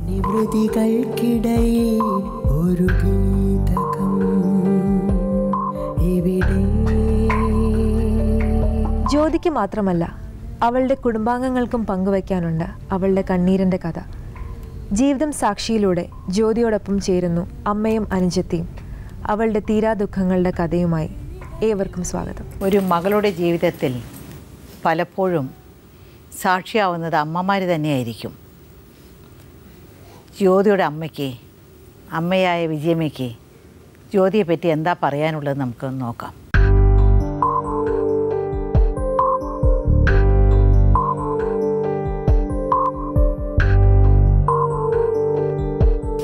നിവൃത്തികൾക്കിടയിൽ ഒരു ഗീതകം ഇവിടെ. ജ്യോതിക്ക് മാത്രമല്ല, അവളുടെ കുടുംബാംഗങ്ങൾക്കും പങ്കുവയ്ക്കാനുണ്ട് അവളുടെ കണ്ണീരിൻ്റെ കഥ. ജീവിതം സാക്ഷിയിലൂടെ ജ്യോതിയോടൊപ്പം ചേരുന്നു അമ്മയും അനുജത്തിയും. അവളുടെ തീരാ ദുഃഖങ്ങളുടെ കഥയുമായി ഏവർക്കും സ്വാഗതം. ഒരു മകളുടെ ജീവിതത്തിൽ പലപ്പോഴും സാക്ഷിയാവുന്നത് അമ്മമാർ തന്നെയായിരിക്കും. ജ്യോതിയുടെ അമ്മയ്ക്ക്, അമ്മയായ വിജയമ്മയ്ക്ക് ജ്യോതിയെപ്പറ്റി എന്താ പറയാനുള്ളത് നമുക്ക് നോക്കാം.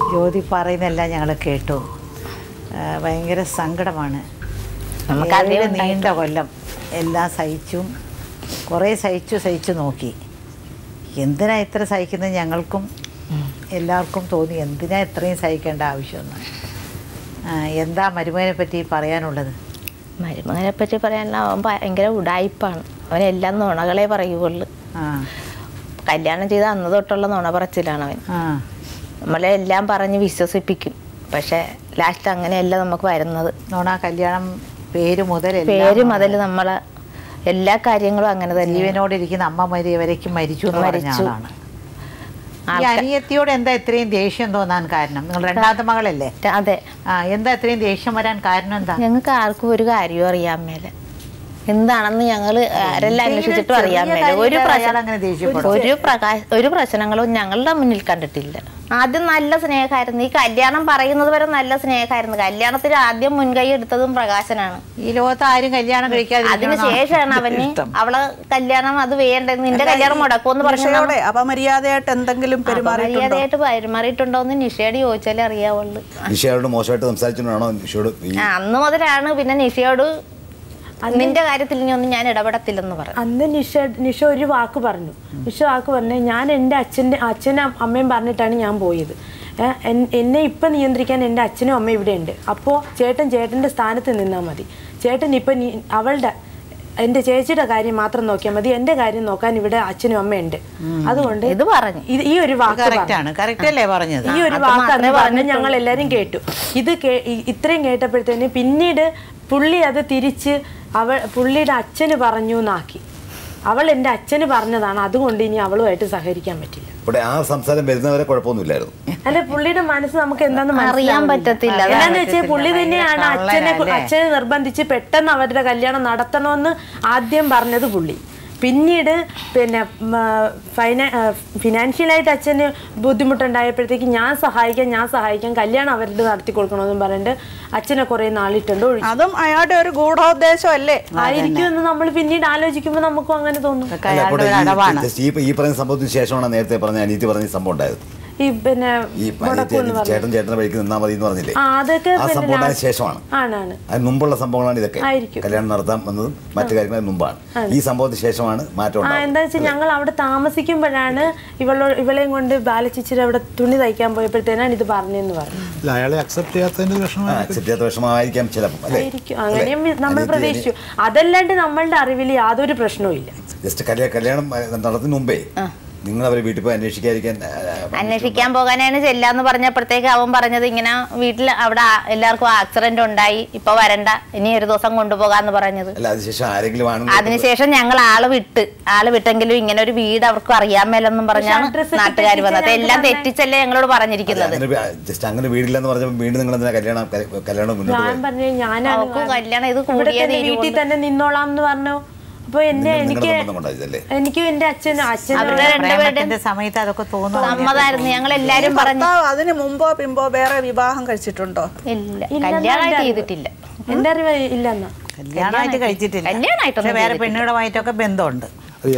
ജ്യോതി പറയുന്നതെല്ലാം ഞങ്ങൾ കേട്ടു. ഭയങ്കര സങ്കടമാണ്. നമുക്കതിന് നീണ്ട കൊല്ലം എല്ലാം സഹിച്ചും കുറേ സഹിച്ചു നോക്കി. എന്തിനാ ഇത്ര സഹിക്കുന്നത് ഞങ്ങൾക്കും എല്ലാവർക്കും തോന്നി. എന്തിനാ ഇത്രയും സഹിക്കേണ്ട ആവശ്യമൊന്നും. എന്താ മരുമകനെ പറ്റി പറയാനുള്ളത്? മരുമകനെ പറ്റി പറയാനുള്ള അവൻ ഭയങ്കര ഉടായിപ്പാണ്. അവനെല്ലാം നുണകളെ പറയുള്ളൂ. കല്യാണം ചെയ്ത അന്ന് തൊട്ടുള്ള നുണ പറച്ചിലാണ് അവൻ. നമ്മളെല്ലാം പറഞ്ഞ് വിശ്വസിപ്പിക്കും. പക്ഷെ ലാസ്റ്റ് അങ്ങനെയല്ല നമുക്ക് വരുന്നത്. നുണ കല്യാണം പേര് മുതൽ നമ്മളെ എല്ലാ കാര്യങ്ങളും അങ്ങനെ തന്നെ. ജീവനോടിരിക്കുന്ന അമ്മ വരയ്ക്കും മരിച്ചു എന്ന് പറഞ്ഞ ആളാണ്. ഈ അനിയത്തിയോട് എന്താ ഇത്രയും ദേഷ്യം തോന്നാൻ കാരണം? നിങ്ങൾ രണ്ടാമത്തെ മകളല്ലേ? അതെ. എന്താ ഇത്രയും ദേഷ്യം വരാൻ കാരണം എന്താ? ഞങ്ങൾക്ക് ആർക്കും ഒരു കാര്യവും അറിയാൻ മേലെ. എന്താണെന്ന് ഞങ്ങൾ ആരെല്ലാം അന്വേഷിച്ചിട്ടും അറിയാൻ മേലെ. ഒരു പ്രശ്നങ്ങളും ഞങ്ങളുടെ മുന്നിൽ കണ്ടിട്ടില്ല. ആദ്യം നല്ല സ്നേഹമായിരുന്നു. ഈ കല്യാണം പറയുന്നത് വരെ നല്ല സ്നേഹമായിരുന്നു. കല്യാണത്തിന് ആദ്യം മുൻകൈ എടുത്തതും പ്രകാശനാണ്. ഈ ലോകത്ത് ആരും കല്യാണം കഴിക്കാതെ അതിനുശേഷമാണ് അവന് അവളെ കല്യാണം അത് വേണ്ട, നിന്റെ കല്യാണം മുടക്കുമെന്ന് പറഞ്ഞു. അപമര്യാദയായിട്ട് എന്തെങ്കിലും മര്യാദയായിട്ട് പെരുമാറിയിട്ടുണ്ടോന്ന് നിഷയോട് ചോദിച്ചാലേ അറിയാവുള്ളൂ. അന്ന് മുതലാണ് പിന്നെ നിഷയോട് നിന്റെ കാര്യത്തിൽ ഇനി ഒന്നും ഞാൻ ഇടപെടത്തില്ലെന്ന് പറഞ്ഞു. അന്ന് നിഷ ഒരു വാക്ക് പറഞ്ഞു. ഞാൻ എൻ്റെ അച്ഛനും അമ്മയും പറഞ്ഞിട്ടാണ് ഞാൻ പോയത്. എന്നെ ഇപ്പം നിയന്ത്രിക്കാൻ എൻ്റെ അച്ഛനും അമ്മയും ഇവിടെ ഉണ്ട്. അപ്പോൾ ചേട്ടൻ്റെ സ്ഥാനത്ത് നിന്നാൽ മതി. ചേട്ടൻ ഇപ്പം എൻ്റെ ചേച്ചിയുടെ കാര്യം മാത്രം നോക്കിയാൽ മതി. എൻ്റെ കാര്യം നോക്കാൻ ഇവിടെ അച്ഛനും അമ്മയുണ്ട്. അതുകൊണ്ട് ഇത് പറഞ്ഞു. ഈ ഒരു വാക്ക് പറഞ്ഞ് ഞങ്ങൾ എല്ലാവരും കേട്ടു. ഇത്രയും കേട്ടപ്പോഴത്തേന് പിന്നീട് പുള്ളി അത് തിരിച്ച് പുള്ളിയുടെ അച്ഛന് പറഞ്ഞു എന്നാക്കി. അവൾ എൻ്റെ അച്ഛന് പറഞ്ഞതാണ്, അതുകൊണ്ട് ഇനി അവളുമായിട്ട് സഹകരിക്കാൻ പറ്റില്ല. അല്ല, പുള്ളിയുടെ മനസ്സ് നമുക്ക് എന്താണെന്ന് അറിയാൻ പറ്റത്തില്ല. എന്താന്ന് വെച്ചാൽ പുള്ളി തന്നെയാണ് അച്ഛനെ നിർബന്ധിച്ച് പെട്ടെന്ന് അവരുടെ കല്യാണം നടത്തണമെന്ന് ആദ്യം പറഞ്ഞത് പുള്ളി. പിന്നീട് പിന്നെ ഫിനാൻഷ്യലായിട്ട് അച്ഛന് ബുദ്ധിമുട്ടുണ്ടായപ്പോഴത്തേക്ക് ഞാൻ സഹായിക്കാം കല്യാണം അവരുടെ നടത്തി കൊടുക്കണമെന്നും പറഞ്ഞിട്ട് അച്ഛനെ കുറെ നാളിട്ടുണ്ട്. അതും അയാളുടെ ഒരു ഗൂഢോദ്ദേശം അല്ലേ ആയിരിക്കും എന്ന് നമ്മൾ പിന്നീട് ആലോചിക്കുമ്പോൾ നമുക്കും അങ്ങനെ തോന്നും. ഈ പറയുന്ന സംഭവത്തിന് ശേഷമാണ് നേരത്തെ പറഞ്ഞ അനീതി പറഞ്ഞ സംഭവം ഉണ്ടായത്. ചേട്ടന്റെ വഴിക്ക് നിന്നാ മതി എന്ന് പറഞ്ഞില്ലേ? ആ സംഭവം ശേഷമാണ്. അതിന് മുമ്പുള്ള സംഭവങ്ങളാണ് ഇതൊക്കെ. കല്യാണം നടത്താൻ വന്നതും മറ്റു കാര്യങ്ങളും മുമ്പാണ്. ഈ സംഭവത്തിന് ശേഷമാണ് മാറ്റം. എന്താ വെച്ചാൽ ഞങ്ങൾ അവിടെ താമസിക്കുമ്പോഴാണ് ഇവളെയും കൊണ്ട് ബാലച്ചിച്ചിരി അവിടെ തുണി തയ്ക്കാൻ പോയപ്പോഴത്തേനാണ് ഇത് പറഞ്ഞെന്ന് പറഞ്ഞു. അയാളെ അക്സെപ്റ്റ് ചെയ്യാത്ത വിഷമമായിരിക്കാം ചിലപ്പോൾ. അങ്ങനെയും നമ്മൾ പ്രതീക്ഷിച്ചു. അതല്ലാണ്ട് നമ്മളുടെ അറിവിൽ യാതൊരു പ്രശ്നവും ഇല്ല. ജസ്റ്റ് കല്യാണം നടത്തുന്നതിന് മുമ്പേ നിങ്ങൾ അവരെ വീട്ടിൽ പോയി അന്വേഷിക്കാൻ പോകാനാണ് ചെല്ലാന്ന് പറഞ്ഞപ്പോഴത്തേക്ക് അവൻ പറഞ്ഞത് ഇങ്ങനെ വീട്ടിൽ അവിടെ എല്ലാവർക്കും ആക്സിഡന്റ് ഉണ്ടായി, ഇപ്പൊ വരണ്ട, ഇനി ഒരു ദിവസം കൊണ്ടുപോകാന്ന് പറഞ്ഞത്. അതിനുശേഷം ഞങ്ങൾ ആള് വിട്ടെങ്കിലും ഇങ്ങനെ ഒരു വീട് അവർക്ക് അറിയാൻ മേലെന്നും പറഞ്ഞാണ് നാട്ടുകാർ വന്നത്. എല്ലാം തെറ്റിച്ചല്ലേ ഞങ്ങളോട് പറഞ്ഞിരിക്കുന്നത്. കല്യാണം ഇത് കൂടിയ വീട്ടിൽ തന്നെ നിന്നോളാം എന്ന് പറഞ്ഞു. അപ്പൊ എനിക്കും എന്റെ അച്ഛനും സമയത്ത് അതൊക്കെ തോന്നുന്നു സമ്മതായിരുന്നു. ഞങ്ങൾ എല്ലാരും പറഞ്ഞു. അതിന് മുമ്പോ പിമ്പോ വേറെ വിവാഹം കഴിച്ചിട്ടുണ്ടോ? ഇല്ല, കല്യാണം ചെയ്തിട്ടില്ല. എന്റെ അറിവ് ഇല്ലെന്നാ. കല്യാണമായിട്ട് കഴിച്ചിട്ടില്ല. കല്യാണമായിട്ട് വേറെ പെണ്ണുങ്ങളുമായിട്ടൊക്കെ ബന്ധമുണ്ട്.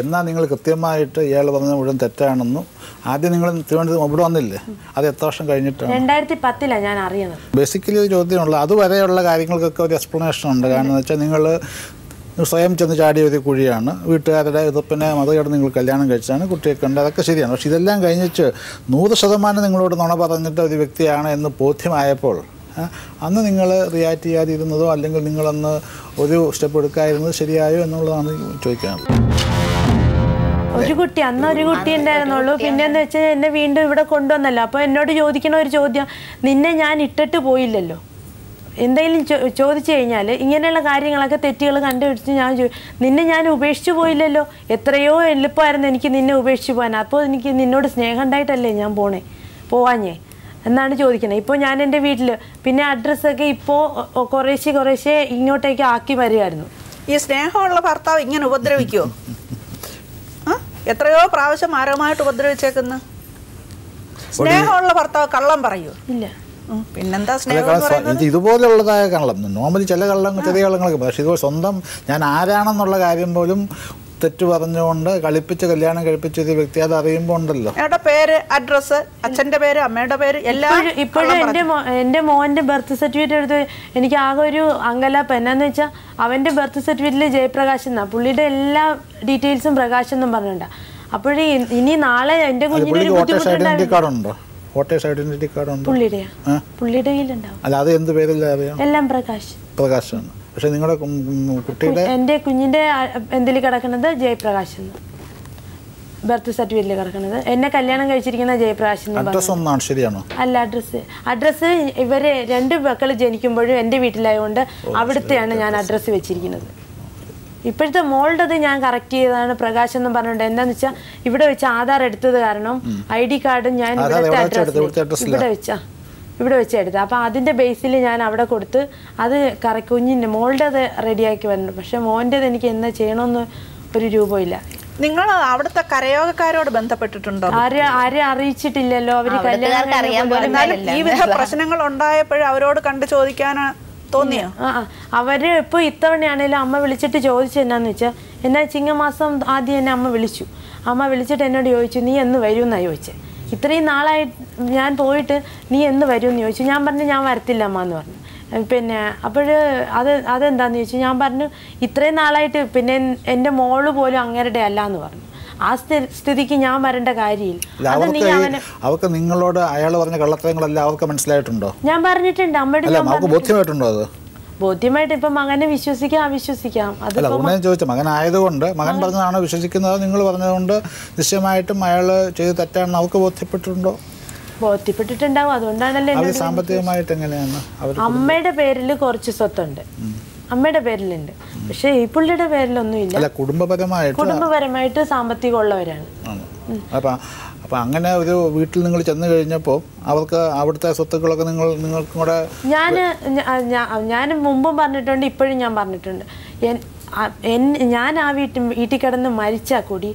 എന്നാൽ നിങ്ങൾ കൃത്യമായിട്ട് ഇയാൾ പറഞ്ഞ മുഴുവൻ തെറ്റാണെന്നും ആദ്യം നിങ്ങൾ തിരുവനന്തപുരം ഇവിടെ വന്നില്ലേ? അത് എത്ര വർഷം കഴിഞ്ഞിട്ടാണ്? 2010 ഞാൻ അറിയുന്നത്. ബേസിക്കലി ഒരു ചോദ്യമുള്ള അതുവരെയുള്ള കാര്യങ്ങൾക്കൊക്കെ ഒരു എക്സ്പ്ലനേഷൻ ഉണ്ട്. കാരണം എന്ന് വെച്ചാൽ നിങ്ങൾ സ്വയം ചെന്ന് ചാടിയ ഒരു കുഴിയാണ്. വീട്ടുകാരുടെ എതിർപ്പിനെ മതകടന്ന് നിങ്ങൾ കല്യാണം കഴിച്ചാണ്, കുട്ടിയൊക്കെ ഉണ്ട്, അതൊക്കെ ശരിയാണ്. പക്ഷെ ഇതെല്ലാം കഴിഞ്ഞിട്ട് 100% നിങ്ങളോട് നുണ പറഞ്ഞിട്ട് ഒരു വ്യക്തിയാണ് എന്ന് ബോധ്യമായപ്പോൾ അന്ന് നിങ്ങൾ റിയാക്ട് ചെയ്യാതിരുന്നതോ അല്ലെങ്കിൽ നിങ്ങളന്ന് ഒരു സ്റ്റെപ്പ് എടുക്കാതിരുന്നത് ശരിയായോ എന്നുള്ളതാണ് ചോദിക്കാനുള്ളത്. ഒരു കുട്ടി, അന്ന് ഒരു കുട്ടി ഉണ്ടായിരുന്നുള്ളൂ. പിന്നെന്ന് വെച്ചാൽ എന്നെ വീണ്ടും ഇവിടെ കൊണ്ടുവന്നല്ലോ. അപ്പോൾ എന്നോട് ചോദിക്കണ ഒരു ചോദ്യം, നിന്നെ ഞാൻ ഇട്ടിട്ട് പോയില്ലല്ലോ. എന്തെങ്കിലും ചോദിച്ചു കഴിഞ്ഞാൽ ഇങ്ങനെയുള്ള കാര്യങ്ങളൊക്കെ തെറ്റുകൾ കണ്ടുപിടിച്ച് നിന്നെ ഞാൻ ഉപേക്ഷിച്ചു പോയില്ലല്ലോ, എത്രയോ എളുപ്പമായിരുന്നു എനിക്ക് നിന്നെ ഉപേക്ഷിച്ച് പോകാൻ. അപ്പോൾ എനിക്ക് നിന്നോട് സ്നേഹം ഉണ്ടായിട്ടല്ലേ ഞാൻ പോവാഞ്ഞേ എന്നാണ് ചോദിക്കുന്നത്. ഇപ്പോൾ ഞാൻ എൻ്റെ വീട്ടിൽ പിന്നെ അഡ്രസ്സൊക്കെ ഇപ്പോൾ കുറേശ്ശെ ഇങ്ങോട്ടേക്ക് ആക്കി വരികയായിരുന്നു. ഈ സ്നേഹമുള്ള ഭർത്താവ് ഇങ്ങനെ ഉപദ്രവിക്കുമോ? എത്രയോ പ്രാവശ്യം മാരകമായിട്ട് ഉപദ്രവിച്ചേക്കുന്നു. സ്നേഹമുള്ള ഭർത്താവ് കള്ളം പറയൂ? ഇല്ല. പിന്നെന്താ സ്നേഹം? ഇതുപോലുള്ളതായ കള്ളം നോർമലി ചില ചെറിയ കള്ളങ്ങളൊക്കെ, പക്ഷെ ഇത് സ്വന്തം ഞാൻ ആരാണെന്നുള്ള കാര്യം പോലും തെറ്റ് പറഞ്ഞുകൊണ്ട് കളിപ്പിച്ച് കല്യാണം കഴിപ്പിച്ച ഒരു വ്യക്തി അത് അറിയുമ്പോൾ ഉണ്ടല്ലോ. പേര്, അഡ്രസ്, അച്ഛന്റെ പേര്, അമ്മയുടെ പേര് എല്ലാം. ഇപ്പോഴും എൻ്റെ മോൻ്റെ ബർത്ത് സർട്ടിഫിക്കറ്റ് എടുത്ത് എനിക്ക് ആകെ ഒരു അങ്കലാപ്പ്. എന്നാന്ന് വെച്ചാൽ അവൻ്റെ ബർത്ത് സർട്ടിഫിക്കറ്റിൽ ജയപ്രകാശ് എന്നാ, പുള്ളിയുടെ എല്ലാ ഡീറ്റെയിൽസും പ്രകാശ് എന്നും പറഞ്ഞിട്ടുണ്ടാ. അപ്പോഴേ ഇനി നാളെ എൻ്റെ കുഞ്ഞിന് ബുദ്ധിമുട്ടുണ്ടോ? വോട്ടേഴ്സ് ഐഡന്റിറ്റി കാർഡ് ഉണ്ട് പുള്ളിയുടെ കയ്യിലുണ്ടാവും. അല്ല, അത് എന്ത് പേരല്ലേ അറിയാം? എല്ലാം പ്രകാശാണ്. പക്ഷെ നിങ്ങളുടെ കുട്ടിയുടെ എൻ്റെ കുഞ്ഞിൻ്റെ എന്തിൽ കിടക്കുന്നത് ജയപ്രകാശ് എന്ന്, ബർത്ത് സർട്ടിഫിക്കറ്റിൽ കിടക്കുന്നത്. എന്നെ കല്യാണം കഴിച്ചിരിക്കുന്ന ജയപ്രകാശ് എന്ന്. അഡ്രസ് ഒന്നാണ്, ശരിയാണോ? അല്ല, അഡ്രസ്സ് ഇവര് 2 മക്കൾ ജനിക്കുമ്പോഴും എൻ്റെ വീട്ടിലായതുകൊണ്ട് അവിടുത്തെയാണ് ഞാൻ അഡ്രസ്സ് വെച്ചിരിക്കുന്നത്. ഇപ്പോഴത്തെ മോളുടെ ഞാൻ കറക്റ്റ് ചെയ്തതാണ് പ്രകാശ് എന്ന് പറഞ്ഞിട്ടുണ്ട്. എന്താന്ന് വെച്ചാൽ ഇവിടെ വെച്ച് ആധാർ എടുത്തത് കാരണം ID കാർഡും ഞാൻ ഇവിടുത്തെ അഡ്രസ് ഇവിടെ വെച്ച് എടുത്തത്. അപ്പം അതിൻ്റെ ബേസിൽ ഞാൻ അവിടെ കൊടുത്ത് അത് കുഞ്ഞിൻ്റെ മോളുടേത് റെഡിയാക്കി വരുന്നുണ്ട്. പക്ഷെ മോൻ്റെത് എനിക്ക് എന്താ ചെയ്യണമെന്ന് ഒരു രൂപമില്ല. നിങ്ങൾ അവിടുത്തെ കരയോഗക്കാരോട് ബന്ധപ്പെട്ടിട്ടുണ്ടോ? ആരെ അറിയിച്ചിട്ടില്ലല്ലോ. അവര് കല്യാണം ഈ വിധ പ്രശ്നങ്ങൾ ഉണ്ടായപ്പോഴും അവരോട് കണ്ടു ചോദിക്കാനാ തോന്നിയോ? അവര് ഇപ്പോൾ ഇത്തവണയാണേലും അമ്മ വിളിച്ചിട്ട് ചോദിച്ചെന്നാന്ന് വെച്ചാൽ, എന്നാ ചിങ്ങമാസം ആദ്യം എന്നെ അമ്മ വിളിച്ചു. അമ്മ വിളിച്ചിട്ട് എന്നോട് ചോദിച്ചു, നീ എന്ന് വരുമെന്നാണ് ചോദിച്ചത്. ഇത്രയും നാളായി ഞാൻ പോയിട്ട് നീ എന്ന് വരുമെന്ന് ചോദിച്ചു. ഞാൻ പറഞ്ഞു ഞാൻ വരത്തില്ല അമ്മ എന്ന് പറഞ്ഞു. പിന്നെ അതെന്താന്ന് ചോദിച്ചു. ഞാൻ പറഞ്ഞു ഇത്രയും നാളായിട്ട് പിന്നെ എൻ്റെ മോള് പോലും അങ്ങേരുടെ അല്ല എന്ന് പറഞ്ഞു. ആ സ്ഥിതിക്ക് ഞാൻ വരേണ്ട കാര്യമില്ല. അവർക്ക് നിങ്ങളോട് അയാൾ പറഞ്ഞ കള്ളത്തരങ്ങളല്ല അവർക്ക് മനസ്സിലായിട്ടുണ്ടോ? ഞാൻ പറഞ്ഞിട്ടുണ്ട് അമ്മയോട്. ബോധ്യമായിട്ടുണ്ടോ? അത് ബോധ്യമായിട്ട് ഇപ്പൊ മകനെ വിശ്വസിക്കാം അവിശ്വസിക്കാം. ചോദിച്ചു മകനായതുകൊണ്ട് മകൻ പറഞ്ഞതാണോ വിശ്വസിക്കുന്നത്? നിങ്ങൾ പറഞ്ഞതുകൊണ്ട് നിശ്ചയമായിട്ടും അയാൾ ചെയ്ത് തെറ്റാണെന്ന് അവർക്ക് ബോധ്യപ്പെട്ടിട്ടുണ്ടോ? ബോധ്യപ്പെട്ടിട്ടുണ്ടാവും. അതുകൊണ്ടാണല്ലോ. സാമ്പത്തികമായിട്ട് എങ്ങനെയാണ്? അമ്മയുടെ പേരിൽ കുറച്ച് സ്വത്തുണ്ട്, അമ്മയുടെ പേരിലുണ്ട്. പക്ഷെ ഈ പുള്ളിയുടെ പേരിലൊന്നും ഇല്ല. കുടുംബപരമായിട്ട് സാമ്പത്തികം ഉള്ളവരാണ്. അപ്പം അങ്ങനെ ഒരു വീട്ടിൽ നിങ്ങൾ ചെന്ന് കഴിഞ്ഞപ്പോൾ അവർക്ക് അവിടുത്തെ സ്വത്തുക്കളൊക്കെ നിങ്ങൾക്കും കൂടെ ഞാൻ മുമ്പും പറഞ്ഞിട്ടുണ്ട്, ഇപ്പോഴും ഞാൻ പറഞ്ഞിട്ടുണ്ട്. ഞാൻ ആ വീട്ടിൽ കിടന്ന് മരിച്ചാൽ കൂടി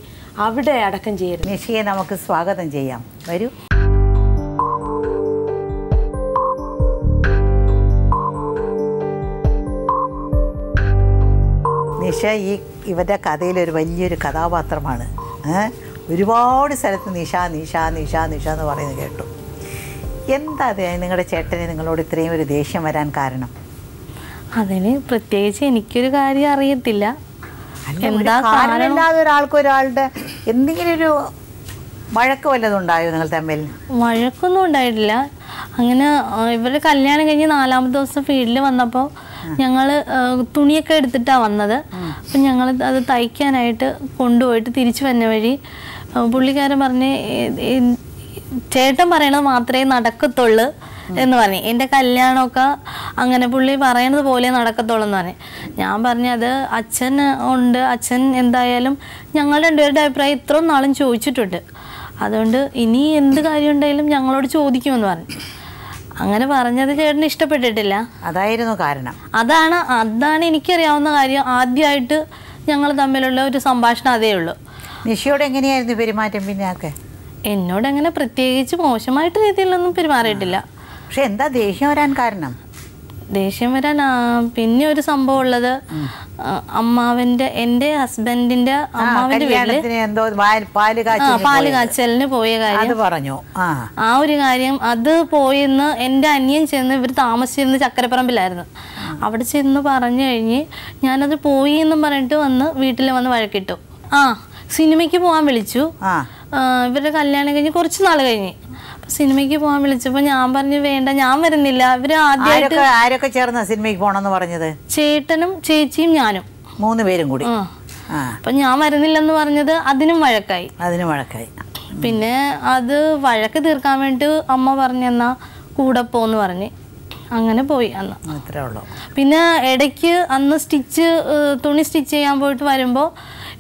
അവിടെ അടക്കം ചെയ്യരുത്. നിഷിയെ നമുക്ക് സ്വാഗതം ചെയ്യാം. വരൂ. നിഷ ഇവരുടെ കഥയിലൊരു വലിയൊരു കഥാപാത്രമാണ്. ഒരുപാട് സ്ഥലത്ത് നിഷ നിഷ നിഷ നിഷ എന്ന് പറയുന്നത് കേട്ടു. എന്താ അത് നിങ്ങളുടെ ചേട്ടന് നിങ്ങളോട് ഇത്രയും ഒരു ദേഷ്യം വരാൻ കാരണം? അതിന് പ്രത്യേകിച്ച് എനിക്കൊരു കാര്യം അറിയത്തില്ല. കാരണമില്ലാതെ ഒരാളുടെ എന്തെങ്കിലും ഒരു വഴക്ക് വല്ലതും ഉണ്ടായോ നിങ്ങൾ തമ്മിൽ? വഴക്കൊന്നും ഉണ്ടായിട്ടില്ല. അങ്ങനെ ഇവരുടെ കല്യാണം കഴിഞ്ഞ് 4ാമത്തെ ദിവസം ഫീൽഡിൽ വന്നപ്പോൾ ഞങ്ങൾ തുണിയൊക്കെ എടുത്തിട്ടാണ് വന്നത്. അപ്പം ഞങ്ങൾ അത് തയ്ക്കാനായിട്ട് കൊണ്ടുപോയിട്ട് തിരിച്ചു വന്ന വഴി പുള്ളിക്കാരൻ പറഞ്ഞ് ചേട്ടൻ പറയണത് മാത്രമേ നടക്കത്തുള്ളൂ എന്ന് പറഞ്ഞു. എൻ്റെ കല്യാണമൊക്കെ അങ്ങനെ പുള്ളി പറയണത് പോലെ നടക്കത്തുള്ളൂ എന്ന് പറഞ്ഞു. ഞാൻ പറഞ്ഞത് അച്ഛൻ ഉണ്ട്, അച്ഛൻ എന്തായാലും ഞങ്ങൾ രണ്ടുപേരുടെ അഭിപ്രായം ഇത്രയും നാളും ചോദിച്ചിട്ടുണ്ട്, അതുകൊണ്ട് ഇനി എന്ത് കാര്യം ഉണ്ടെങ്കിലും ഞങ്ങളോട് ചോദിക്കുമെന്ന് പറഞ്ഞു. അങ്ങനെ പറഞ്ഞത് ചേട്ടന് ഇഷ്ടപ്പെട്ടിട്ടില്ല. അതായിരുന്നു കാരണം. അതാണ് എനിക്കറിയാവുന്ന കാര്യം. ആദ്യമായിട്ട് ഞങ്ങൾ തമ്മിലുള്ള ഒരു സംഭാഷണം അതേ ഉള്ളൂ. നിഷയോട് എങ്ങനെയായിരുന്നു പെരുമാറ്റം? പിന്നെ എന്നോട് അങ്ങനെ പ്രത്യേകിച്ച് മോശമായിട്ട് രീതിയിലൊന്നും പെരുമാറിയിട്ടില്ല. പക്ഷെ എന്താ ദേഷ്യം വരാൻ കാരണം? ദേഷ്യം വരാൻ പിന്നെ ഒരു സംഭവം ഉള്ളത്, എൻ്റെ ഹസ്ബൻഡിന്റെ അമ്മാവിന്റെ വീട്ടില് പാല് കാച്ചലിന് പോയ കാര്യം പറഞ്ഞു. ആ ഒരു കാര്യം അത് പോയെന്ന് എൻ്റെ അനിയൻ ചെന്ന്, ഇവർ താമസിച്ചിരുന്ന ചക്കരപ്പറമ്പിലായിരുന്നു, അവിടെ ചെന്ന് പറഞ്ഞു കഴിഞ്ഞ് ഞാനത് പോയി എന്നും പറഞ്ഞിട്ട് വീട്ടിൽ വന്ന് വഴക്കിട്ടു. സിനിമയ്ക്ക് പോകാൻ വിളിച്ചു. ഇവരുടെ കല്യാണം കഴിഞ്ഞ് കുറച്ച് നാൾ കഴിഞ്ഞ് സിനിമയ്ക്ക് പോകാൻ വിളിച്ചപ്പോൾ ഞാൻ പറഞ്ഞു വേണ്ട, ഞാൻ വരുന്നില്ല. ഇവര് ആരൊക്കെ ചേർന്ന സിനിമയ്ക്ക് പോണെന്ന് പറഞ്ഞത്? ചേട്ടനും ചേച്ചിയും ഞാനും 3 പേരും കൂടി. അപ്പം ഞാൻ വരുന്നില്ലെന്ന് പറഞ്ഞത് അതിനും വഴക്കായി. പിന്നെ അത് വഴക്ക് തീർക്കാൻ വേണ്ടി അമ്മ പറഞ്ഞെന്നാ കൂടെ പോന്ന് പറഞ്ഞ് അങ്ങനെ പോയി അന്ന്. പിന്നെ ഇടയ്ക്ക് അന്ന് തുണി സ്റ്റിച്ച് ചെയ്യാൻ പോയിട്ട് വരുമ്പോൾ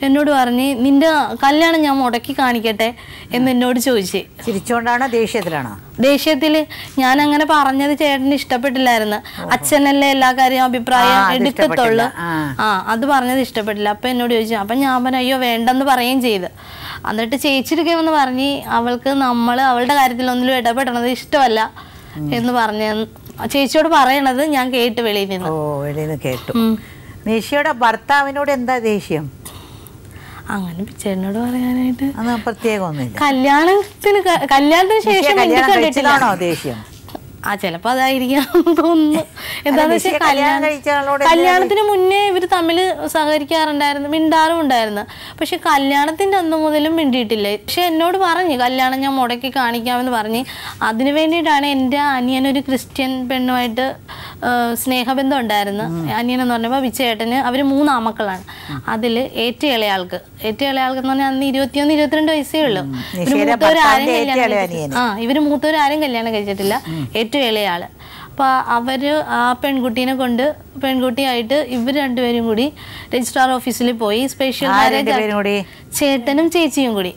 എന്നോട് പറഞ്ഞ് നിന്റെ കല്യാണം ഞാൻ മുടക്കി കാണിക്കട്ടെ എന്ന് എന്നോട് ചോദിച്ചേ. ചിരിച്ചോണ്ടാണോ ദേഷ്യത്തിലാണോ? ദേഷ്യത്തില്. ഞാൻ അങ്ങനെ പറഞ്ഞത് ചേട്ടന് ഇഷ്ടപ്പെട്ടില്ലായിരുന്നു. അച്ഛനല്ലേ എല്ലാ കാര്യം അഭിപ്രായം എടുക്കത്തുള്ളു. അത് പറഞ്ഞത് ഇഷ്ടപ്പെട്ടില്ല. അപ്പൊ എന്നോട് ചോദിച്ചു. അപ്പൊ ഞാൻ പറഞ്ഞു അയ്യോ വേണ്ടെന്ന് പറയുകയും ചെയ്ത്. എന്നിട്ട് ചേച്ചിയുടെ എന്ന് പറഞ്ഞ് അവൾക്ക് അവളുടെ കാര്യത്തിലൊന്നിലും ഇടപെടണത് ഇഷ്ടമല്ല എന്ന് പറഞ്ഞ ചേച്ചിയോട് പറയണത് ഞാൻ കേട്ട് വെളിയിൽ നിന്ന് കേട്ടു. നിഷയുടെ ഭർത്താവിനോട് എന്താ ദേഷ്യം? അങ്ങനെ ചേട്ടനോട് പറയാനായിട്ട് പ്രത്യേകമൊന്നുമില്ല. കല്യാണത്തിന് ശേഷം കണ്ടിട്ടില്ലാണോ ദേഷ്യം? ചിലപ്പോ അതായിരിക്കാം തോന്നുന്നു. എന്താന്ന് വെച്ചാൽ കല്യാണത്തിന് മുന്നേ ഇവര് തമ്മിൽ സഹകരിക്കാറുണ്ടായിരുന്നു, മിണ്ടാറും ഉണ്ടായിരുന്നു. പക്ഷെ കല്യാണത്തിന്റെ അന്ന് മുതലും മിണ്ടിയിട്ടില്ല. പക്ഷെ എന്നോട് പറഞ്ഞ് കല്യാണം ഞാൻ മുടക്കി കാണിക്കാമെന്ന് പറഞ്ഞ്. അതിനു വേണ്ടിയിട്ടാണ് എൻ്റെ അനിയനൊരു ക്രിസ്ത്യൻ പെണ്ണുമായിട്ട് സ്നേഹബന്ധം ഉണ്ടായിരുന്നു. അനിയൻ എന്ന് പറഞ്ഞപ്പോൾ വിച്ചേട്ടന് അവർ 3 ആമക്കളാണ്. അതിൽ ഏറ്റവും ഇളയാൾക്ക് എന്ന് പറഞ്ഞാൽ അന്ന് 21-22 വയസ്സേ ഉള്ളൂ. ഇവര് മൂത്തവരാരും കല്യാണം കഴിച്ചിട്ടില്ല. ഏറ്റവും ഇളയാള്. അപ്പോൾ അവര് ആ പെൺകുട്ടിയായിട്ട് ഇവർ രണ്ടുപേരും കൂടി രജിസ്ട്രാർ ഓഫീസിൽ പോയി സ്പെഷ്യൽ മാരേജ്, ചേട്ടനും ചേച്ചിയും കൂടി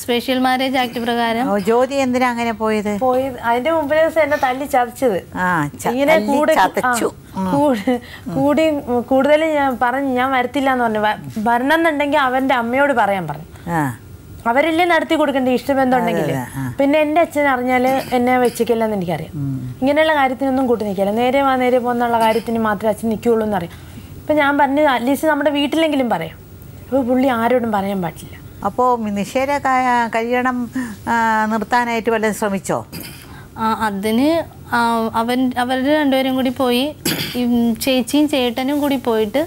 സ്പെഷ്യൽ മാരേജ് ആക്ട് പ്രകാരം. ജ്യോതി എന്തിനാ അങ്ങനെ പോയത്? അതിന്റെ മുമ്പിൽ എന്നെ തല്ലി ചതച്ചത്. ഇങ്ങനെ കൂടുതൽ ഞാൻ പറഞ്ഞു ഞാൻ വരത്തില്ല എന്ന് പറഞ്ഞു. വരണം എന്നുണ്ടെങ്കിൽ അവന്റെ അമ്മയോട് പറയാൻ പറഞ്ഞു. അവരല്ലേ നടത്തി കൊടുക്കണ്ടേ ഇഷ്ടബന്ധം ഉണ്ടെങ്കിൽ. പിന്നെ എൻ്റെ അച്ഛൻ അറിഞ്ഞാൽ എന്നെ വെച്ചേക്കില്ലെന്ന് എനിക്കറിയാം. ഇങ്ങനെയുള്ള കാര്യത്തിനൊന്നും കൂട്ടി നിൽക്കില്ല. നേരെ പോകുന്നുള്ള കാര്യത്തിന് മാത്രമേ അച്ഛൻ നിൽക്കുകയുള്ളൂ എന്നറിയാം. അപ്പം ഞാൻ പറഞ്ഞു അറ്റ്ലീസ്റ്റ് നമ്മുടെ വീട്ടിലെങ്കിലും പറയാം. അപ്പോൾ പുള്ളി ആരോടും പറയാൻ പാടില്ല. അപ്പോൾ നിഷയുടെ കല്യാണം നിർത്താനായിട്ട് വല്ലതും ശ്രമിച്ചോ? അതിന് അവരുടെ രണ്ടുപേരും കൂടി പോയി, ചേച്ചിയും ചേട്ടനും കൂടി പോയിട്ട്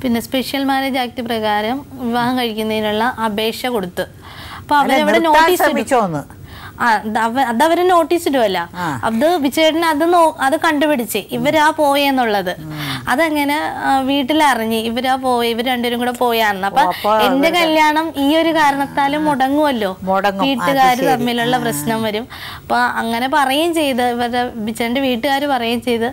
പിന്നെ സ്പെഷ്യൽ മാരേജ് ആക്ട് പ്രകാരം വിവാഹം കഴിക്കുന്നതിനുള്ള അപേക്ഷ കൊടുത്തു. അപ്പൊ അവരവിടെ നോട്ടീസ് അതവര് നോട്ടീസ് ഇടുവല്ല. അത് വിച്ചേട്ടന് അത് കണ്ടുപിടിച്ച് ഇവരാ പോയെന്നുള്ളത്. അതങ്ങനെ വീട്ടിലറിഞ്ഞ് ഇവർ രണ്ടുപേരും കൂടെ പോയായിരുന്നു. അപ്പൊ എന്റെ കല്യാണം ഈ ഒരു കാരണത്താലും മുടങ്ങുമല്ലോ, വീട്ടുകാർ തമ്മിലുള്ള പ്രശ്നം വരും. അപ്പൊ അങ്ങനെ പറയുകയും ചെയ്ത് വിച്ചേട്ടന്റെ വീട്ടുകാർ പറയുകയും ചെയ്ത്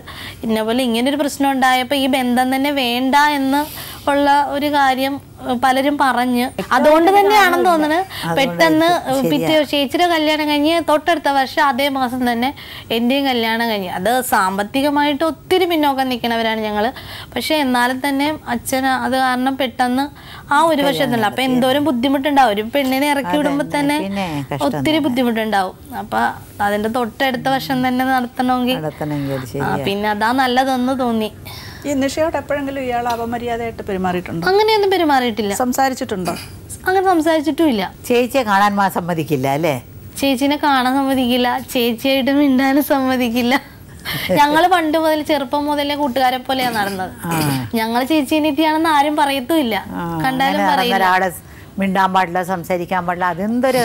ഇന്നപോലെ ഇങ്ങനൊരു പ്രശ്നം ഉണ്ടായപ്പോ ഈ ബന്ധം തന്നെ വേണ്ട എന്ന് ഉള്ള ഒരു കാര്യം പലരും പറഞ്ഞ്. അതുകൊണ്ട് തന്നെയാണെന്ന് തോന്നുന്നത് പെട്ടെന്ന് ചേച്ചിയുടെ കല്യാണം കഴിഞ്ഞ് തൊട്ടടുത്ത വർഷം അതേ മാസം തന്നെ എന്റെയും കല്യാണം കഴിഞ്ഞ്. അത് സാമ്പത്തികമായിട്ട് ഒത്തിരി പിന്നോക്കം നിൽക്കുന്നവരാണ് ഞങ്ങള്. പക്ഷെ എന്നാലും തന്നെ അച്ഛൻ അത് കാരണം പെട്ടെന്ന് ആ ഒരു വർഷത്തില്ല. അപ്പൊ എന്തോരം ബുദ്ധിമുട്ടുണ്ടാവും. ഒരു പെണ്ണിനെ ഇറക്കി വിടുമ്പോ തന്നെ ഒത്തിരി ബുദ്ധിമുട്ടുണ്ടാവും. അപ്പൊ അതിന്റെ തൊട്ടടുത്ത വർഷം തന്നെ നടത്തണമെങ്കിൽ പിന്നെ അതാ നല്ലതെന്ന് തോന്നി. ഈ നിഷയോട് എപ്പോഴെങ്കിലും ഇയാൾ അപമര്യാദയായിട്ട് പെരുമാറിയിട്ടുണ്ടോ? അങ്ങനെയൊന്നും പെരുമാറിയിട്ടില്ല. സംസാരിച്ചിട്ടുണ്ടോ? അങ്ങനെ സംസാരിച്ചിട്ടുമില്ല. ചേച്ചിയെ കാണാൻ സമ്മതിക്കില്ല അല്ലേ? ചേച്ചിനെ കാണാൻ സമ്മതിക്കില്ല, ചേച്ചിയായിട്ട് മിണ്ടാനും സമ്മതിക്കില്ല. ഞങ്ങള് പണ്ട് മുതൽ ചെറുപ്പം മുതലേ കൂട്ടുകാരെ പോലെയാണ് നടന്നത്. ഞങ്ങള് ചേച്ചീനിറ്റിയാണെന്ന് ആരും പറയത്തുമില്ല, കണ്ടാലും പറയില്ല. മിണ്ടാൻ പാടില്ല, സംസാരിക്കാൻ പാടില്ല. അതെന്തൊരു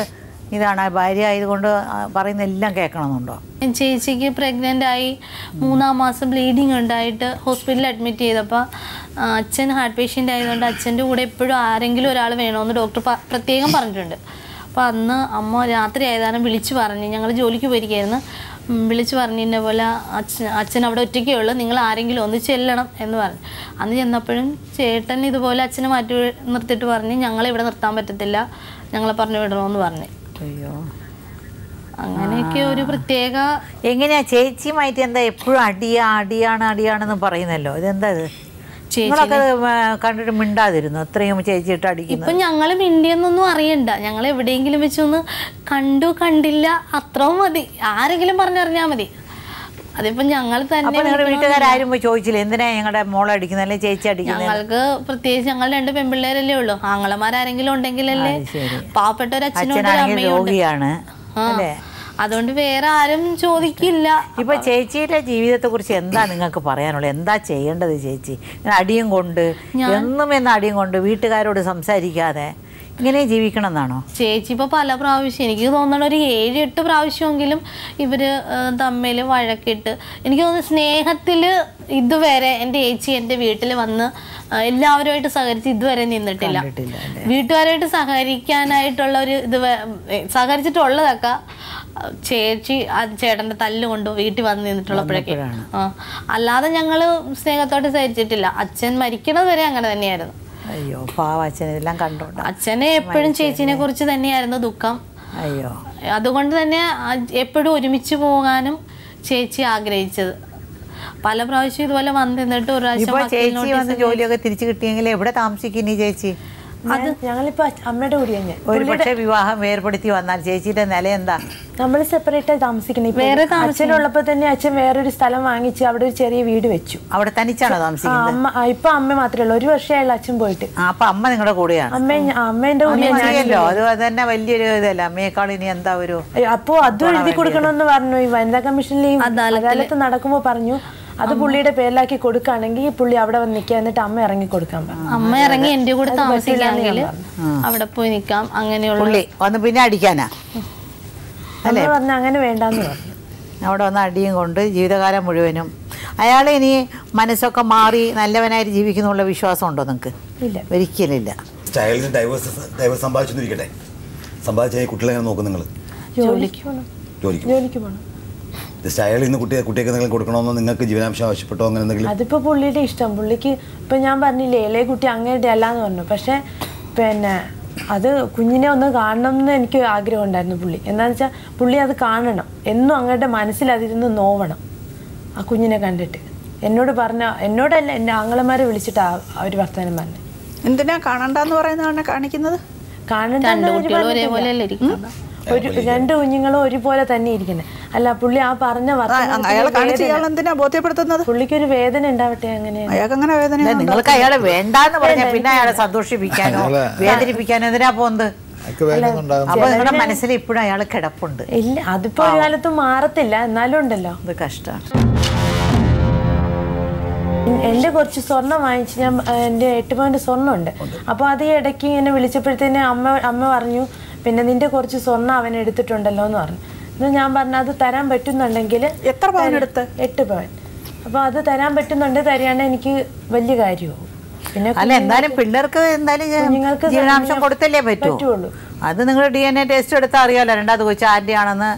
ഇതാണ്. ഭാര്യ ആയതുകൊണ്ട് പറയുന്ന എല്ലാം കേൾക്കണമെന്നുണ്ടോ? ചേച്ചിക്ക് പ്രഗ്നൻ്റ് ആയി 3-ാം മാസം ബ്ലീഡിങ് ഉണ്ടായിട്ട് ഹോസ്പിറ്റലിൽ അഡ്മിറ്റ് ചെയ്തപ്പോൾ അച്ഛൻ ഹാർട്ട് പേഷ്യൻ്റ് ആയതുകൊണ്ട് അച്ഛൻ്റെ കൂടെ എപ്പോഴും ആരെങ്കിലും ഒരാൾ വേണമെന്ന് ഡോക്ടർ പ്രത്യേകം പറഞ്ഞിട്ടുണ്ട്. അപ്പോൾ അന്ന് അമ്മ രാത്രി ആയതാണ് വിളിച്ചു പറഞ്ഞ്, ഞങ്ങൾ ജോലിക്ക് പോയിരിക്കുകയായിരുന്നു, വിളിച്ചു പറഞ്ഞു ഇന്ന പോലെ അച്ഛൻ അവിടെ ഒറ്റയ്ക്കേ ഉള്ളൂ, നിങ്ങൾ ആരെങ്കിലും ഒന്ന് ചെല്ലണം എന്ന് പറഞ്ഞു. അന്ന് ചെന്നപ്പോഴും ചേട്ടൻ ഇതുപോലെ അച്ഛനെ മാറ്റി നിർത്തിയിട്ട് പറഞ്ഞ് ഞങ്ങളെ ഇവിടെ നിർത്താൻ പറ്റത്തില്ല, ഞങ്ങളെ പറഞ്ഞു വിടണമെന്ന് പറഞ്ഞു. അയ്യോ, അങ്ങനെയൊക്കെ ഒരു പ്രത്യേക. എങ്ങനെയാ ചേച്ചിയുമായിട്ട് എന്താ എപ്പോഴും അടിയാണെന്ന് പറയുന്നല്ലോ, ഇതെന്താ ഇത്? ചേച്ചിയൊക്കെ കണ്ടിട്ട് മിണ്ടാതിരുന്നു, അത്രയും ചേച്ചിയിട്ട് അടിക്കുന്നു. ഇപ്പൊ ഞങ്ങള് മിണ്ടിയെന്നൊന്നും അറിയണ്ട, ഞങ്ങൾ എവിടെയെങ്കിലും വെച്ചൊന്ന് കണ്ടില്ല അത്രയും മതി, ആരെങ്കിലും പറഞ്ഞറിഞ്ഞാൽ മതി. അതിപ്പോ ഞങ്ങൾ തന്നെ വീട്ടുകാരും ചോദിച്ചില്ല എന്തിനാ ഞങ്ങളുടെ മോളെ അടിക്കുന്നത് അല്ലെ ചേച്ചി അടിക്കുന്നത്? ഞങ്ങൾക്ക് പ്രത്യേകിച്ച് ഞങ്ങൾ 2 പെൺപിള്ളേരല്ലേ ഉള്ളൂ, ആങ്ങളമാരെങ്കിലും ഉണ്ടെങ്കിലല്ലേ. പാവപ്പെട്ട ഒരു അച്ഛനും രോഗിയാണ് അല്ലേ, അതുകൊണ്ട് വേറെ ആരും ചോദിക്കില്ല. ഇപ്പൊ ചേച്ചിയുടെ ജീവിതത്തെ കുറിച്ച് എന്താ നിങ്ങൾക്ക് പറയാനുള്ളത്? എന്താ ചെയ്യേണ്ടത് ചേച്ചി? അടിയും കൊണ്ട് എന്നും അടിയും കൊണ്ട് വീട്ടുകാരോട് സംസാരിക്കാതെ ഇങ്ങനെ ജീവിക്കണം എന്നാണോ? ചേച്ചി ഇപ്പോൾ പല പ്രാവശ്യം, എനിക്ക് തോന്നണ ഒരു 7-8 പ്രാവശ്യമെങ്കിലും ഇവർ തമ്മിൽ വഴക്കിട്ട്, എനിക്ക് തോന്നുന്നു സ്നേഹത്തിൽ ഇതുവരെ എൻ്റെ ചേച്ചി എൻ്റെ വീട്ടിൽ വന്ന് എല്ലാവരുമായിട്ട് സഹകരിച്ച് ഇതുവരെ നിന്നിട്ടില്ല. വീട്ടുകാരായിട്ട് സഹകരിക്കാനായിട്ടുള്ള ഒരു ഇത് സഹകരിച്ചിട്ടുള്ളതൊക്കെ ചേച്ചി ചേട്ടൻ്റെ തല്ലുകൊണ്ട് വീട്ടിൽ വന്ന് നിന്നിട്ടുള്ളപ്പോഴൊക്കെ. അല്ലാതെ ഞങ്ങൾ സ്നേഹത്തോട്ട് സഹകരിച്ചിട്ടില്ല. അച്ഛൻ മരിക്കണത് വരെ അങ്ങനെ തന്നെയായിരുന്നു. അയ്യോ പാവ അച്ഛനെല്ലാം കണ്ടോണ്ട്. അച്ഛനെ എപ്പോഴും ചേച്ചീനെ കുറിച്ച് തന്നെയായിരുന്നു ദുഃഖം. അയ്യോ, അതുകൊണ്ട് തന്നെ എപ്പോഴും ഒരുമിച്ച് പോകാനും ചേച്ചി ആഗ്രഹിച്ചത്. പല പ്രാവശ്യം ഇതുപോലെ വന്നിട്ട് ഒരു പ്രാവശ്യം ജോലിയൊക്കെ തിരിച്ചു കിട്ടിയെങ്കിൽ എവിടെ താമസിക്കും ചേച്ചി? അത് ഞങ്ങളിപ്പോ അമ്മയുടെ കൂടിയാണ്. ഒരു പക്ഷേ വിവാഹം വേർപെടുത്തി വന്നാൽ ചേച്ചിയുടെ നില എന്താ? നമ്മൾ സെപ്പറേറ്റ് ആയി താമസിക്കണം. വേറെ അച്ഛനുള്ളപ്പോ തന്നെ അച്ഛൻ വേറൊരു സ്ഥലം വാങ്ങിച്ച് അവിടെ ഒരു ചെറിയ വീട് വെച്ചു. അവിടെ തനിച്ചാണോ താമസിക്കുന്നത്? ഇപ്പൊ അമ്മ മാത്രമേ ഉള്ളൂ. 1 വർഷമായുള്ള അച്ഛൻ പോയിട്ട്. അപ്പൊ അമ്മ നിങ്ങളുടെ കൂടെയാണ്? അമ്മേന്റെ കൂടെയല്ലോ. അത് തന്നെ വലിയൊരു ഇതല്ല. അമ്മയെക്കാൾ ഇനി എന്താ ഒരു. അപ്പൊ അതും എഴുതി കൊടുക്കണമെന്ന് പറഞ്ഞു. ഈ വനിതാ കമ്മീഷനിൽ അദാലത്ത് നടക്കുമ്പോ പറഞ്ഞു അത് പുള്ളിയുടെ പേരിലാക്കി കൊടുക്കുകയാണെങ്കിൽ പുള്ളി അവിടെ വന്ന് നിൽക്കുക, എന്നിട്ട് അമ്മ ഇറങ്ങി കൊടുക്കാൻ പറഞ്ഞു. അമ്മ ഇറങ്ങി എന്റെ കൂടെ താമസിക്കാണെങ്കിൽ അവിടെ പോയി നിൽക്കാം. അങ്ങനെയുള്ള പിന്നെ അടിക്കാനാ അല്ലേ പറഞ്ഞു. അങ്ങനെ വേണ്ടെന്ന് പറഞ്ഞു. അവിടെ വന്ന് അടിയും കൊണ്ട് ജീവിതകാലം മുഴുവനും അയാൾ ഇനി മനസ്സൊക്കെ മാറി നല്ലവനായിട്ട് ജീവിക്കുന്നുള്ള വിശ്വാസം ഉണ്ടോ നിങ്ങൾക്ക്? ഇല്ല, ഒരിക്കലില്ല. സമ്പാദിച്ചിരിക്കട്ടെ, സമ്പാദിച്ച കുട്ടികളെ നോക്കും നിങ്ങൾ. ജോലിക്ക് പോകണം. അയാൾ ഇന്ന് കുട്ടിയൊക്കെ എന്തെങ്കിലും കൊടുക്കണമെന്നോ നിങ്ങൾക്ക് ജീവനാംശം ആവശ്യപ്പെട്ടോ അങ്ങനെ എന്തെങ്കിലും? അതിപ്പോ പുള്ളിയുടെ ഇഷ്ടം. പുള്ളിക്ക് ഇപ്പൊ ഞാൻ പറഞ്ഞില്ലേ ഇളയ കുട്ടി അങ്ങയുടെ അല്ലാന്ന് പറഞ്ഞു. പക്ഷെ പിന്നെ അത് കുഞ്ഞിനെ ഒന്ന് കാണണം എന്ന് എനിക്ക് ആഗ്രഹം ഉണ്ടായിരുന്നു. പുള്ളി എന്താണെന്ന് വെച്ചാൽ പുള്ളി അത് കാണണം എന്നും അങ്ങയുടെ മനസ്സിൽ അതിരുന്ന് നോവണം. ആ കുഞ്ഞിനെ കണ്ടിട്ട് എന്നോടല്ല എൻ്റെ ആങ്ങളമാരെ വിളിച്ചിട്ടാ അവർ വർത്തമാനം പറഞ്ഞു. എന്തിനാ കാണണ്ടെന്ന് പറയുന്നതാണ് കാണിക്കുന്നത്? ഒരു 2 കുഞ്ഞുങ്ങളും ഒരുപോലെ തന്നെ ഇരിക്കുന്നത്. അല്ല പുള്ളി ആ പറഞ്ഞ ബോധ്യപ്പെടുത്തുന്നത് പുള്ളിക്കൊരു വേദന ഉണ്ടാവട്ടെ. അങ്ങനെ നിങ്ങൾക്ക് അയാളെ വേണ്ടാന്ന് പറഞ്ഞ പിന്നെ അയാളെ സന്തോഷിപ്പിക്കാനോ വേദനിപ്പിക്കാനോ എന്തിനാ പോകുന്നത്? അപ്പൊ നിങ്ങളുടെ മനസ്സിൽ ഇപ്പോഴും അയാൾ കിടപ്പുണ്ട്. ഇല്ല, അതിപ്പോ ഒരു കാലത്തും മാറത്തില്ല. എന്നാലും ഉണ്ടല്ലോ, അത് കഷ്ടമാണ്. എൻ്റെ കുറച്ച് സ്വർണം വാങ്ങിച്ച് ഞാൻ എൻ്റെ 8 പവൻ്റെ സ്വർണ്ണമുണ്ട്. അപ്പോൾ അത് ഈ ഇടയ്ക്ക് ഇങ്ങനെ വിളിച്ചപ്പോഴത്തേന് അമ്മ പറഞ്ഞു പിന്നെ നിന്റെ കുറച്ച് സ്വർണ്ണം അവൻ എടുത്തിട്ടുണ്ടല്ലോ എന്ന് പറഞ്ഞു. എന്നാൽ ഞാൻ പറഞ്ഞു അത് തരാൻ പറ്റുന്നുണ്ടെങ്കിൽ. എത്ര പവൻ എടുത്ത്? 8 പവൻ. അപ്പോൾ അത് തരാൻ പറ്റുന്നുണ്ട്, തരികയാണെങ്കിൽ എനിക്ക് വലിയ കാര്യമാവും. പിന്നെ അല്ല എന്തായാലും പിള്ളേർക്ക് എന്തായാലും ജീവനാംശം കൊടുത്തല്ലേ പറ്റുള്ളൂ. അത് നിങ്ങൾ DNA ടെസ്റ്റ് എടുത്താൽ അറിയാമല്ലോ രണ്ടാമത് കൊച്ചു ആരുടെ ആണെന്ന്.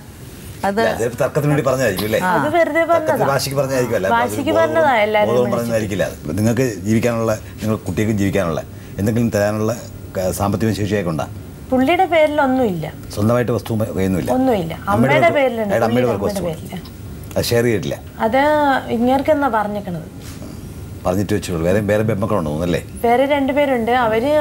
അത് തർക്കത്തിന് വേണ്ടി പറഞ്ഞായിരിക്കും. നിങ്ങൾക്ക് ജീവിക്കാനുള്ള, നിങ്ങൾ കുട്ടികൾക്ക് ജീവിക്കാനുള്ള എന്തെങ്കിലും തരാനുള്ള സാമ്പത്തിക ശേഷിയൊക്കെ ഉണ്ടാ? പുള്ളിയുടെ പേരിലൊന്നുമില്ല, സ്വന്തമായിട്ട് വസ്തു ഒന്നുമില്ല. അമ്മയുടെ പേരിലുണ്ട്. അത് ഷെയർ ചെയ്തിട്ടില്ല. അത് ഇങ്ങേർക്കെന്നാ പറഞ്ഞേക്കണത്. പറഞ്ഞിട്ട് വെച്ചോളൂ. വേറെ ബെമ്മക്കളുണ്ടോ? അല്ലേ, വേറെ 2 പേരുണ്ട്. അവര്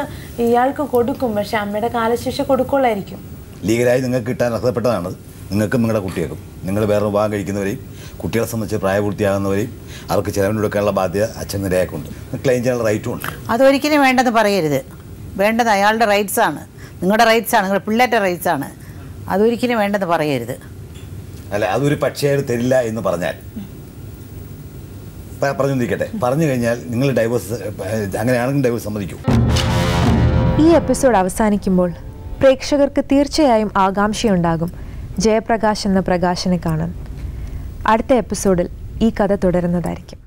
ഇയാൾക്ക് കൊടുക്കും, പക്ഷെ അമ്മയുടെ കാലശേഷ കൊടുക്കുള്ളായിരിക്കും. ലീഗലായി നിങ്ങൾക്ക് കിട്ടാൻ അർഹതപ്പെട്ടതാണ്. നിങ്ങൾക്കും നിങ്ങളുടെ കുട്ടികൾക്കും. നിങ്ങൾ വേറെ വിവാഹം കഴിക്കുന്നവരെയും കുട്ടികളെ സംബന്ധിച്ച് പ്രായപൂർത്തിയാകുന്നവരെയും അവർക്ക് ചിലവിന് കൊടുക്കാനുള്ള ബാധ്യത അച്ഛൻ നിരയാക്കുണ്ട്. ക്ലെയിം ചെയ്യാനുള്ള റൈറ്റും ഉണ്ട്. അതൊരിക്കലും വേണ്ടെന്ന് പറയരുത്. വേണ്ടത് അയാളുടെ റൈറ്റ്സാണ്, നിങ്ങളുടെ റൈറ്റ്സാണ്, നിങ്ങളുടെ പിള്ളേരുടെ റൈറ്റ്സാണ്. അതൊരിക്കലും വേണ്ടെന്ന് പറയരുത്. അല്ല, അതൊരു പക്ഷേ തരില്ല എന്ന് പറഞ്ഞാൽ പറഞ്ഞിരിക്കട്ടെ. പറഞ്ഞു കഴിഞ്ഞാൽ നിങ്ങൾ ഡൈവേഴ്സ്, അങ്ങനെയാണെങ്കിൽ ഡൈവേഴ്സ് സമ്മതിക്കൂ. ഈ എപ്പിസോഡ് അവസാനിക്കുമ്പോൾ പ്രേക്ഷകർക്ക് തീർച്ചയായും ആകാംക്ഷയുണ്ടാകും ജയപ്രകാശ് എന്ന പ്രകാശനെ കാണാൻ. അടുത്ത എപ്പിസോഡിൽ ഈ കഥ തുടരുന്നതായിരിക്കും.